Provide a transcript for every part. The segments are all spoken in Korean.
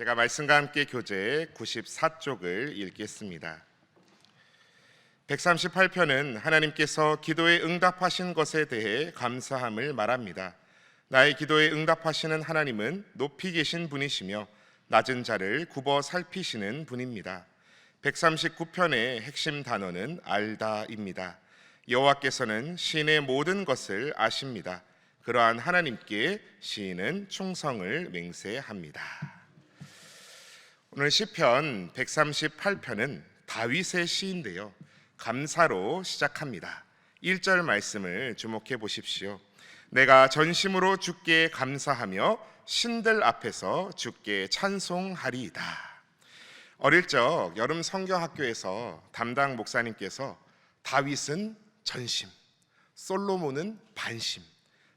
제가 말씀과 함께 교재 94쪽을 읽겠습니다. 138편은 하나님께서 기도에 응답하신 것에 대해 감사함을 말합니다. 나의 기도에 응답하시는 하나님은 높이 계신 분이시며 낮은 자를 굽어 살피시는 분입니다. 139편의 핵심 단어는 알다입니다. 여호와께서는 시인의 모든 것을 아십니다. 그러한 하나님께 시인은 충성을 맹세합니다. 오늘 시편 138편은 다윗의 시인데요, 감사로 시작합니다. 1절 말씀을 주목해 보십시오. 내가 전심으로 주께 감사하며 신들 앞에서 주께 찬송하리이다. 어릴 적 여름 성경학교에서 담당 목사님께서 다윗은 전심, 솔로몬은 반심,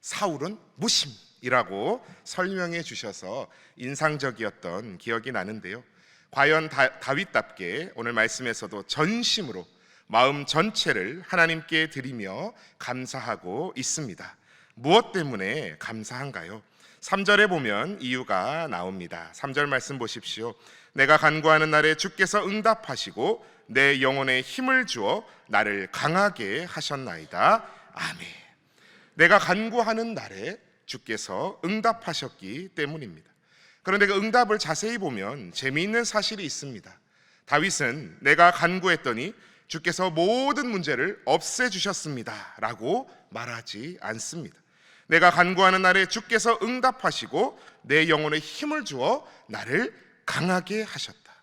사울은 무심이라고 설명해 주셔서 인상적이었던 기억이 나는데요, 과연 다윗답게 오늘 말씀에서도 전심으로 마음 전체를 하나님께 드리며 감사하고 있습니다. 무엇 때문에 감사한가요? 3절에 보면 이유가 나옵니다. 3절 말씀 보십시오. 내가 간구하는 날에 주께서 응답하시고 내 영혼에 힘을 주어 나를 강하게 하셨나이다. 아멘. 내가 간구하는 날에 주께서 응답하셨기 때문입니다. 그런데 그 응답을 자세히 보면 재미있는 사실이 있습니다. 다윗은 내가 간구했더니 주께서 모든 문제를 없애주셨습니다 라고 말하지 않습니다. 내가 간구하는 날에 주께서 응답하시고 내 영혼에 힘을 주어 나를 강하게 하셨다.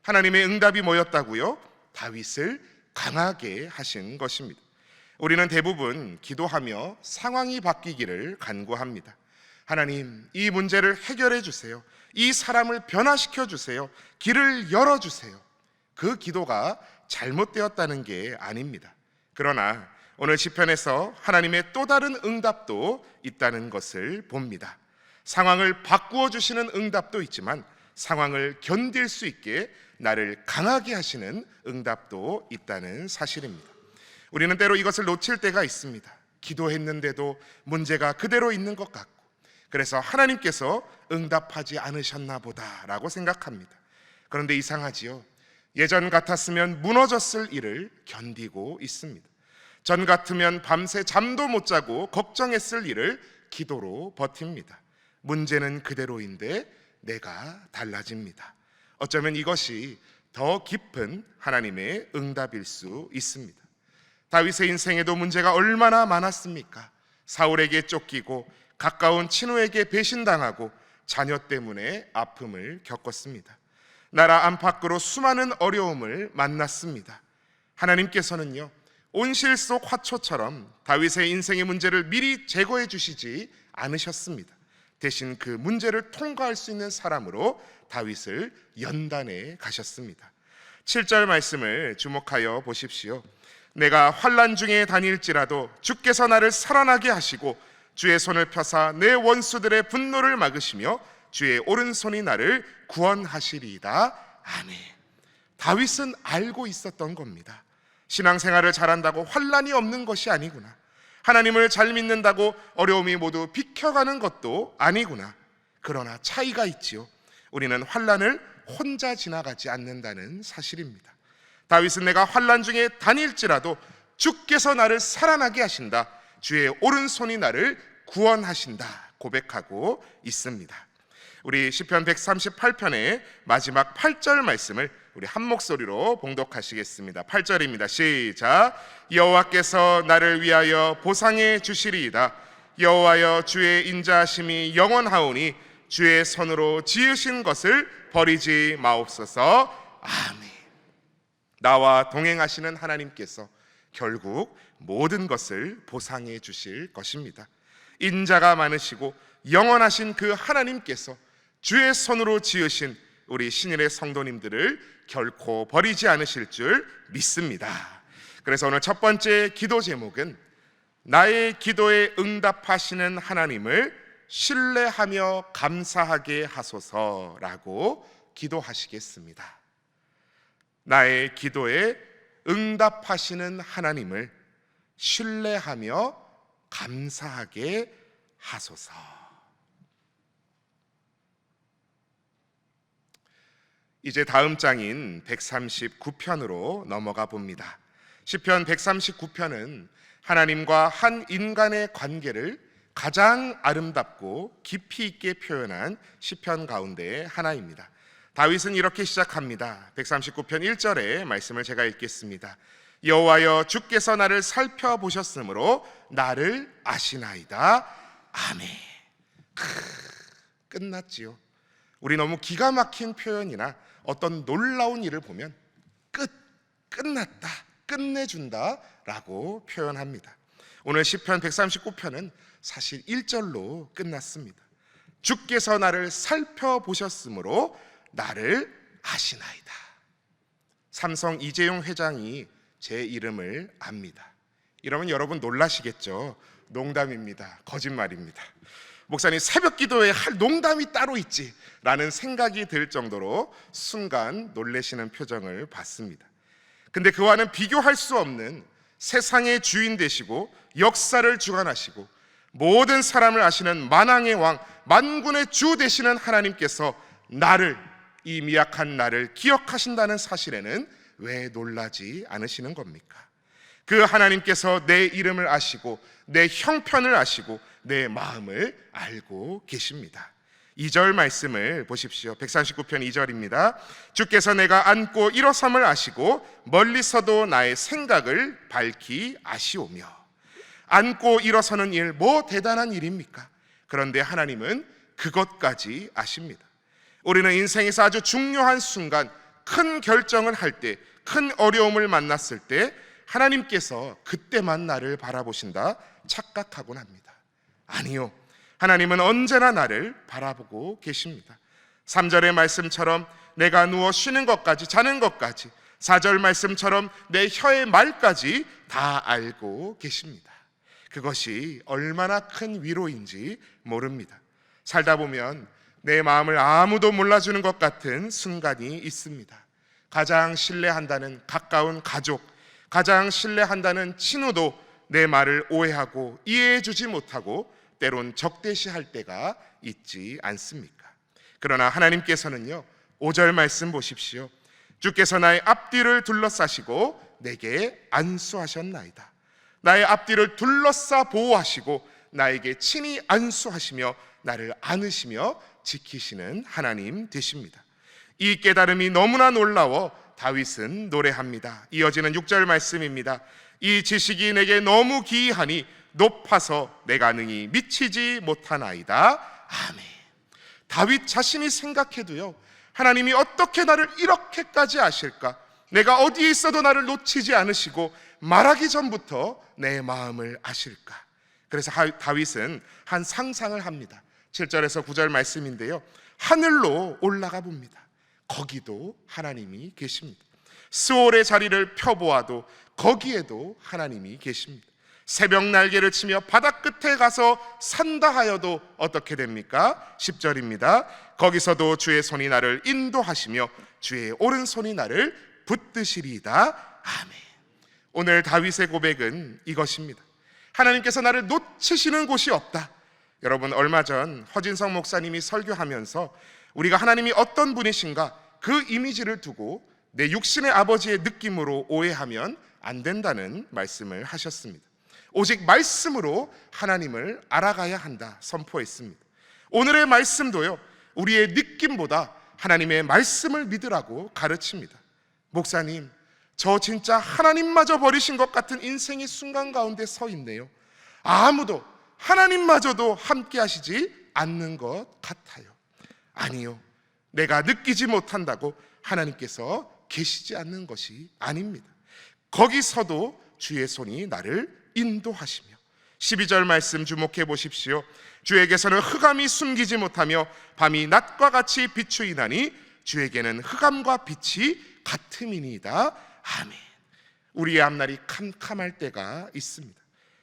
하나님의 응답이 뭐였다고요? 다윗을 강하게 하신 것입니다. 우리는 대부분 기도하며 상황이 바뀌기를 간구합니다. 하나님, 이 문제를 해결해 주세요. 이 사람을 변화시켜 주세요. 길을 열어 주세요. 그 기도가 잘못되었다는 게 아닙니다. 그러나 오늘 시편에서 하나님의 또 다른 응답도 있다는 것을 봅니다. 상황을 바꾸어 주시는 응답도 있지만 상황을 견딜 수 있게 나를 강하게 하시는 응답도 있다는 사실입니다. 우리는 때로 이것을 놓칠 때가 있습니다. 기도했는데도 문제가 그대로 있는 것 같고, 그래서 하나님께서 응답하지 않으셨나 보다라고 생각합니다. 그런데 이상하지요. 예전 같았으면 무너졌을 일을 견디고 있습니다. 전 같으면 밤새 잠도 못 자고 걱정했을 일을 기도로 버팁니다. 문제는 그대로인데 내가 달라집니다. 어쩌면 이것이 더 깊은 하나님의 응답일 수 있습니다. 다윗의 인생에도 문제가 얼마나 많았습니까? 사울에게 쫓기고 가까운 친구에게 배신당하고 자녀 때문에 아픔을 겪었습니다. 나라 안팎으로 수많은 어려움을 만났습니다. 하나님께서는요, 온실 속 화초처럼 다윗의 인생의 문제를 미리 제거해 주시지 않으셨습니다. 대신 그 문제를 통과할 수 있는 사람으로 다윗을 연단해 가셨습니다. 7절 말씀을 주목하여 보십시오. 내가 환난 중에 다닐지라도 주께서 나를 살아나게 하시고 주의 손을 펴사 내 원수들의 분노를 막으시며 주의 오른손이 나를 구원하시리이다. 아멘. 다윗은 알고 있었던 겁니다. 신앙생활을 잘한다고 환난이 없는 것이 아니구나. 하나님을 잘 믿는다고 어려움이 모두 비켜가는 것도 아니구나. 그러나 차이가 있지요. 우리는 환난을 혼자 지나가지 않는다는 사실입니다. 다윗은 내가 환난 중에 다닐지라도 주께서 나를 살아나게 하신다. 주의 오른손이 나를 구원하신다 고백하고 있습니다. 우리 시편 138편의 마지막 8절 말씀을 우리 한 목소리로 봉독하시겠습니다. 8절입니다. 시작. 여호와께서 나를 위하여 보상해 주시리이다. 여호와여, 주의 인자하심이 영원하오니 주의 손으로 지으신 것을 버리지 마옵소서. 아멘. 나와 동행하시는 하나님께서 결국 모든 것을 보상해 주실 것입니다. 인자가 많으시고 영원하신 그 하나님께서 주의 손으로 지으신 우리 신일의 성도님들을 결코 버리지 않으실 줄 믿습니다. 그래서 오늘 첫 번째 기도 제목은 나의 기도에 응답하시는 하나님을 신뢰하며 감사하게 하소서라고 기도하시겠습니다. 나의 기도에 응답하시는 하나님을 신뢰하며 감사하게 하소서. 이제 다음 장인 139편으로 넘어가 봅니다. 시편 139편은 하나님과 한 인간의 관계를 가장 아름답고 깊이 있게 표현한 시편 가운데 하나입니다. 다윗은 이렇게 시작합니다. 139편 1절의 말씀을 제가 읽겠습니다. 여호와여, 주께서 나를 살펴보셨으므로 나를 아시나이다. 아멘. 끝났지요. 우리 너무 기가 막힌 표현이나 어떤 놀라운 일을 보면 끝났다, 끝내준다 라고 표현합니다. 오늘 시편 139편은 사실 1절로 끝났습니다. 주께서 나를 살펴보셨으므로 나를 아시나이다. 삼성 이재용 회장이 제 이름을 압니다. 이러면 여러분 놀라시겠죠? 농담입니다. 거짓말입니다. 목사님, 새벽 기도에 할 농담이 따로 있지 라는 생각이 들 정도로 순간 놀라시는 표정을 봤습니다. 근데 그와는 비교할 수 없는 세상의 주인 되시고 역사를 주관하시고 모든 사람을 아시는 만왕의 왕, 만군의 주 되시는 하나님께서 나를, 이 미약한 나를 기억하신다는 사실에는 왜 놀라지 않으시는 겁니까? 그 하나님께서 내 이름을 아시고 내 형편을 아시고 내 마음을 알고 계십니다. 2절 말씀을 보십시오. 139편 2절입니다. 주께서 내가 앉고 일어섬을 아시고 멀리서도 나의 생각을 밝히 아시오며. 앉고 일어서는 일, 뭐 대단한 일입니까? 그런데 하나님은 그것까지 아십니다. 우리는 인생에서 아주 중요한 순간, 큰 결정을 할 때, 큰 어려움을 만났을 때 하나님께서 그때만 나를 바라보신다 착각하곤 합니다. 아니요, 하나님은 언제나 나를 바라보고 계십니다. 3절의 말씀처럼 내가 누워 쉬는 것까지, 자는 것까지, 4절 말씀처럼 내 혀의 말까지 다 알고 계십니다. 그것이 얼마나 큰 위로인지 모릅니다. 살다 보면 내 마음을 아무도 몰라주는 것 같은 순간이 있습니다. 가장 신뢰한다는 가까운 가족, 가장 신뢰한다는 친구도 내 말을 오해하고 이해해주지 못하고 때론 적대시할 때가 있지 않습니까? 그러나 하나님께서는요, 5절 말씀 보십시오. 주께서 나의 앞뒤를 둘러싸시고 내게 안수하셨나이다. 나의 앞뒤를 둘러싸 보호하시고 나에게 친히 안수하시며 나를 안으시며 지키시는 하나님 되십니다. 이 깨달음이 너무나 놀라워 다윗은 노래합니다. 이어지는 6절 말씀입니다. 이 지식이 내게 너무 기이하니 높아서 내가 능히 미치지 못하나이다. 아멘. 다윗 자신이 생각해도요, 하나님이 어떻게 나를 이렇게까지 아실까? 내가 어디에 있어도 나를 놓치지 않으시고 말하기 전부터 내 마음을 아실까? 그래서 다윗은 한 상상을 합니다. 7절에서 9절 말씀인데요, 하늘로 올라가 봅니다. 거기도 하나님이 계십니다. 스올의 자리를 펴보아도 거기에도 하나님이 계십니다. 새벽 날개를 치며 바다 끝에 가서 산다 하여도 어떻게 됩니까? 10절입니다. 거기서도 주의 손이 나를 인도하시며 주의 오른손이 나를 붙드시리이다. 아멘. 오늘 다윗의 고백은 이것입니다. 하나님께서 나를 놓치시는 곳이 없다. 여러분, 얼마 전 허진성 목사님이 설교하면서 우리가 하나님이 어떤 분이신가, 그 이미지를 두고 내 육신의 아버지의 느낌으로 오해하면 안 된다는 말씀을 하셨습니다. 오직 말씀으로 하나님을 알아가야 한다 선포했습니다. 오늘의 말씀도요, 우리의 느낌보다 하나님의 말씀을 믿으라고 가르칩니다. 목사님, 저 진짜 하나님마저 버리신 것 같은 인생의 순간 가운데 서 있네요. 아무도, 하나님마저도 함께 하시지 않는 것 같아요. 아니요, 내가 느끼지 못한다고 하나님께서 계시지 않는 것이 아닙니다. 거기서도 주의 손이 나를 인도하시며. 12절 말씀 주목해 보십시오. 주에게서는 흑암이 숨기지 못하며 밤이 낮과 같이 비추이나니 주에게는 흑암과 빛이 같음이니이다. 아멘. 우리의 앞날이 캄캄할 때가 있습니다.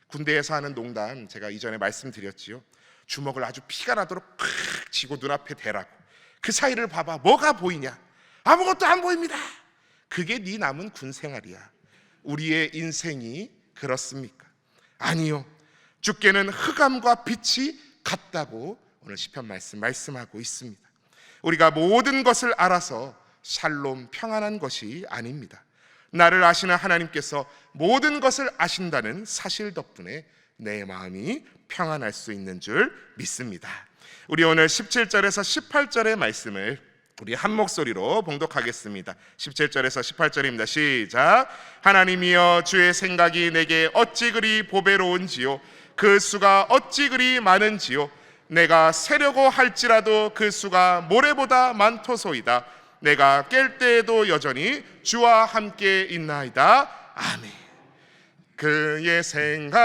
군대에서 하는 농담 제가 이전에 말씀드렸지요. 주먹을 아주 피가 나도록 팍 쥐고 눈앞에 대라고. 그 사이를 봐봐, 뭐가 보이냐? 아무것도 안 보입니다. 그게 네 남은 군 생활이야. 우리의 인생이 그렇습니까? 아니요, 주께는 흑암과 빛이 같다고 오늘 시편 말씀하고 있습니다. 우리가 모든 것을 알아서 샬롬 평안한 것이 아닙니다. 나를 아시는 하나님께서 모든 것을 아신다는 사실 덕분에 내 마음이 평안할 수 있는 줄 믿습니다. 우리 오늘 17절에서 18절의 말씀을 우리 한 목소리로 봉독하겠습니다. 17절에서 18절입니다. 시작. 하나님이여, 주의 생각이 내게 어찌 그리 보배로운지요, 그 수가 어찌 그리 많은지요. 내가 세려고 할지라도 그 수가 모래보다 많도소이다. 내가 깰 때에도 여전히 주와 함께 있나이다. 아멘. 그의 생각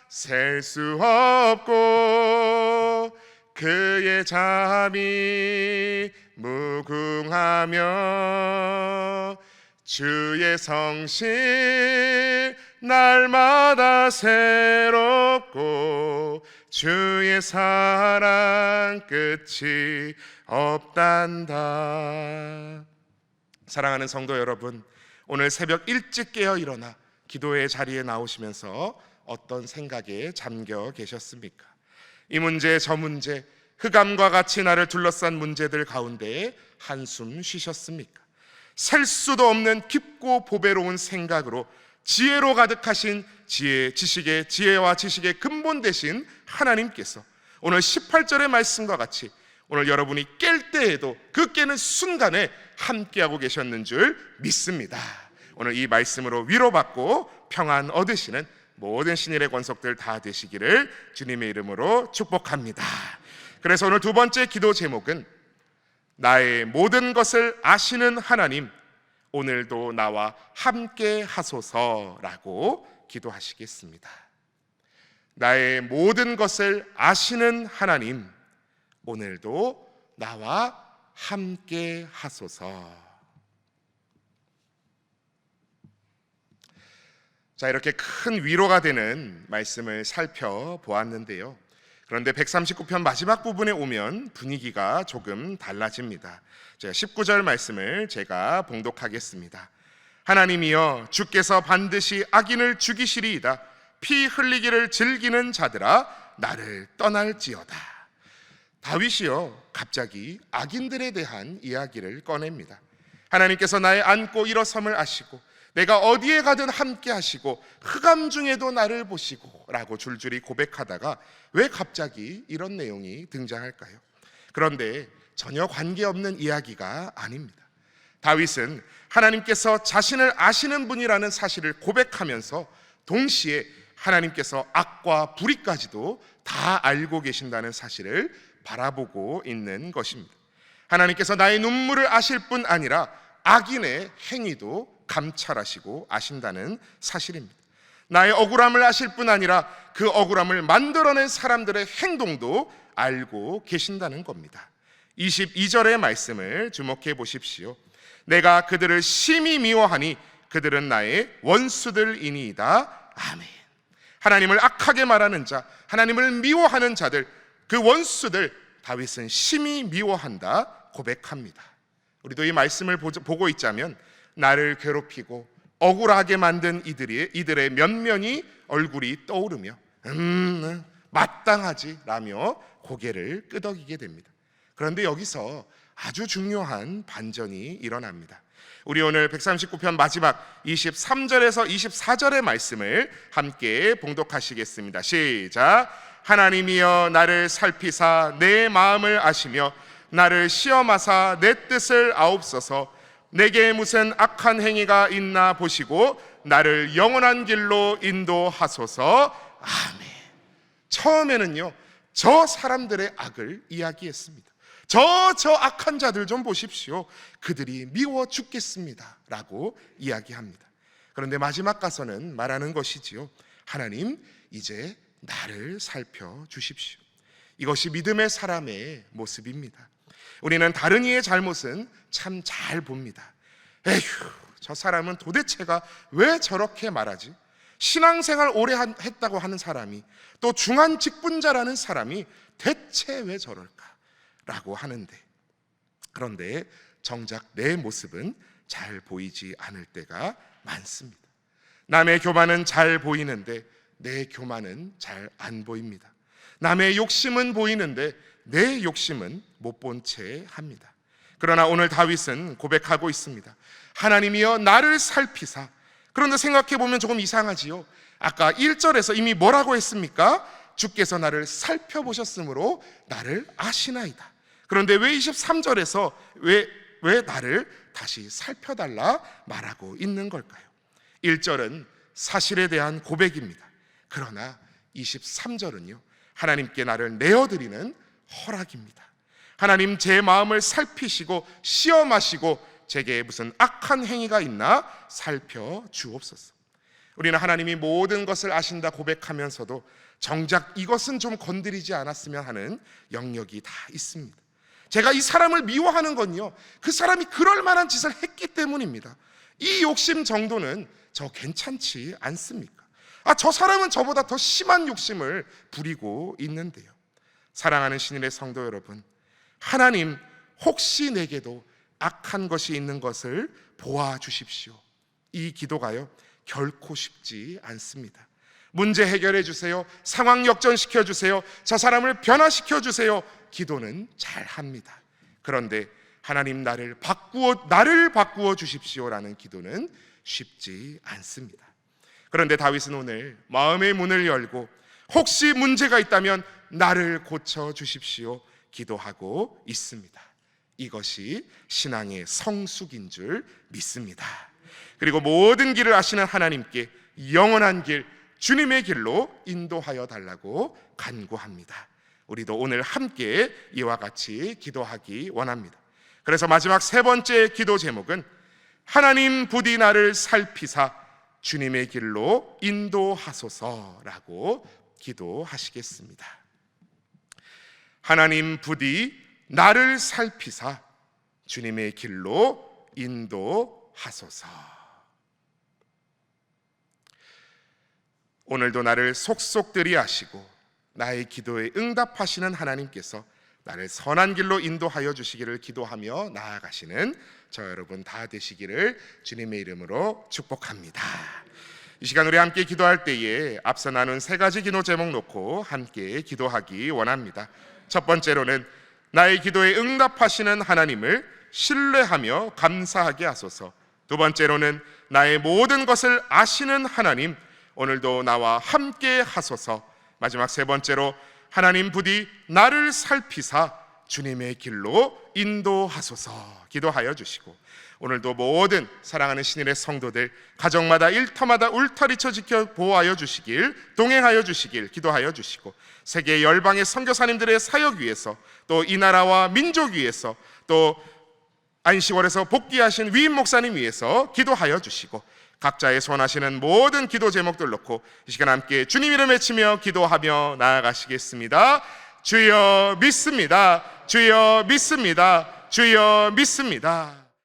셀 수 없고 그의 잠이 무궁하며 주의 성실 날마다 새롭고 주의 사랑 끝이 없단다. 사랑하는 성도 여러분, 오늘 새벽 일찍 깨어 일어나 기도의 자리에 나오시면서 어떤 생각에 잠겨 계셨습니까? 이 문제 저 문제, 흑암과 같이 나를 둘러싼 문제들 가운데 한숨 쉬셨습니까? 셀 수도 없는 깊고 보배로운 생각으로 지혜로 가득하신 지혜와 지식의 근본 되신 하나님께서 오늘 18절의 말씀과 같이 오늘 여러분이 깰 때에도 그 깨는 순간에 함께하고 계셨는 줄 믿습니다. 오늘 이 말씀으로 위로받고 평안 얻으시는 모든 신일의 권속들 다 되시기를 주님의 이름으로 축복합니다. 그래서 오늘 두 번째 기도 제목은 나의 모든 것을 아시는 하나님, 오늘도 나와 함께 하소서라고 기도하시겠습니다. 나의 모든 것을 아시는 하나님, 오늘도 나와 함께 하소서. 자, 이렇게 큰 위로가 되는 말씀을 살펴보았는데요. 그런데 139편 마지막 부분에 오면 분위기가 조금 달라집니다. 제가 19절 말씀을 제가 봉독하겠습니다. 하나님이여, 주께서 반드시 악인을 죽이시리이다. 피 흘리기를 즐기는 자들아, 나를 떠날지어다. 다윗이요, 갑자기 악인들에 대한 이야기를 꺼냅니다. 하나님께서 나의 앉고 일어섬을 아시고 내가 어디에 가든 함께 하시고 흑암 중에도 나를 보시고 라고 줄줄이 고백하다가 왜 갑자기 이런 내용이 등장할까요? 그런데 전혀 관계없는 이야기가 아닙니다. 다윗은 하나님께서 자신을 아시는 분이라는 사실을 고백하면서 동시에 하나님께서 악과 불의까지도 다 알고 계신다는 사실을 바라보고 있는 것입니다. 하나님께서 나의 눈물을 아실 뿐 아니라 악인의 행위도 감찰하시고 아신다는 사실입니다. 나의 억울함을 아실 뿐 아니라 그 억울함을 만들어낸 사람들의 행동도 알고 계신다는 겁니다. 22절의 말씀을 주목해 보십시오. 내가 그들을 심히 미워하니 그들은 나의 원수들이니이다. 아멘. 하나님을 악하게 말하는 자, 하나님을 미워하는 자들, 그 원수들 다윗은 심히 미워한다 고백합니다. 우리도 이 말씀을 보고 있자면 나를 괴롭히고 억울하게 만든 이들의 면면이 얼굴이 떠오르며 마땅하지 라며 고개를 끄덕이게 됩니다. 그런데 여기서 아주 중요한 반전이 일어납니다. 우리 오늘 139편 마지막 23절에서 24절의 말씀을 함께 봉독하시겠습니다. 시작. 하나님이여, 나를 살피사 내 마음을 아시며 나를 시험하사 내 뜻을 아옵소서. 내게 무슨 악한 행위가 있나 보시고 나를 영원한 길로 인도하소서. 아멘. 처음에는요, 저 사람들의 악을 이야기했습니다. 저 악한 자들 좀 보십시오. 그들이 미워 죽겠습니다 라고 이야기합니다. 그런데 마지막 가서는 말하는 것이지요. 하나님, 이제 나를 살펴주십시오. 이것이 믿음의 사람의 모습입니다. 우리는 다른 이의 잘못은 참 잘 봅니다. 에휴, 저 사람은 도대체가 왜 저렇게 말하지? 신앙생활 오래 했다고 하는 사람이, 또 중한 직분자라는 사람이 대체 왜 저럴까? 라고 하는데, 그런데 정작 내 모습은 잘 보이지 않을 때가 많습니다. 남의 교만은 잘 보이는데 내 교만은 잘 안 보입니다. 남의 욕심은 보이는데 내 욕심은 못 본 채 합니다. 그러나 오늘 다윗은 고백하고 있습니다. 하나님이여 나를 살피사. 그런데 생각해 보면 조금 이상하지요. 아까 1절에서 이미 뭐라고 했습니까? 주께서 나를 살펴보셨으므로 나를 아시나이다. 그런데 왜 23절에서 왜 나를 다시 살펴달라 말하고 있는 걸까요? 1절은 사실에 대한 고백입니다. 그러나 23절은요, 하나님께 나를 내어드리는 허락입니다. 하나님, 제 마음을 살피시고 시험하시고 제게 무슨 악한 행위가 있나 살펴주옵소서. 우리는 하나님이 모든 것을 아신다 고백하면서도 정작 이것은 좀 건드리지 않았으면 하는 영역이 다 있습니다. 제가 이 사람을 미워하는 건요, 그 사람이 그럴 만한 짓을 했기 때문입니다. 이 욕심 정도는 저 괜찮지 않습니까? 저 사람은 저보다 더 심한 욕심을 부리고 있는데요. 사랑하는 신인의 성도 여러분, 하나님 혹시 내게도 악한 것이 있는 것을 보아주십시오. 이 기도가요, 결코 쉽지 않습니다. 문제 해결해 주세요. 상황 역전시켜 주세요. 저 사람을 변화시켜 주세요. 기도는 잘합니다. 그런데 하나님 나를 바꾸어 주십시오라는 기도는 쉽지 않습니다. 그런데 다윗은 오늘 마음의 문을 열고 혹시 문제가 있다면 나를 고쳐 주십시오 기도하고 있습니다. 이것이 신앙의 성숙인 줄 믿습니다. 그리고 모든 길을 아시는 하나님께 영원한 길, 주님의 길로 인도하여 달라고 간구합니다. 우리도 오늘 함께 이와 같이 기도하기 원합니다. 그래서 마지막 세 번째 기도 제목은 하나님 부디 나를 살피사 주님의 길로 인도하소서라고 기도하시겠습니다. 하나님 부디 나를 살피사 주님의 길로 인도하소서. 오늘도 나를 속속들이 아시고 나의 기도에 응답하시는 하나님께서 나를 선한 길로 인도하여 주시기를 기도하며 나아가시는 저 여러분 다 되시기를 주님의 이름으로 축복합니다. 이 시간 우리 함께 기도할 때에 앞서 나눈 세 가지 기도 제목 놓고 함께 기도하기 원합니다. 첫 번째로는 나의 기도에 응답하시는 하나님을 신뢰하며 감사하게 하소서. 두 번째로는 나의 모든 것을 아시는 하나님, 오늘도 나와 함께 하소서. 마지막 세 번째로 하나님 부디 나를 살피사 주님의 길로 인도하소서 기도하여 주시고, 오늘도 모든 사랑하는 신인의 성도들 가정마다 일터마다 울타리쳐 지켜 보호하여 주시길, 동행하여 주시길 기도하여 주시고, 세계 열방의 선교사님들의 사역 위해서, 또 이 나라와 민족 위해서, 또 안식월에서 복귀하신 위임 목사님 위해서 기도하여 주시고, 각자의 소원하시는 모든 기도 제목들 놓고 이 시간 함께 주님 이름 외치며 기도하며 나아가시겠습니다. 주여 믿습니다. 주여 믿습니다. 주여 믿습니다.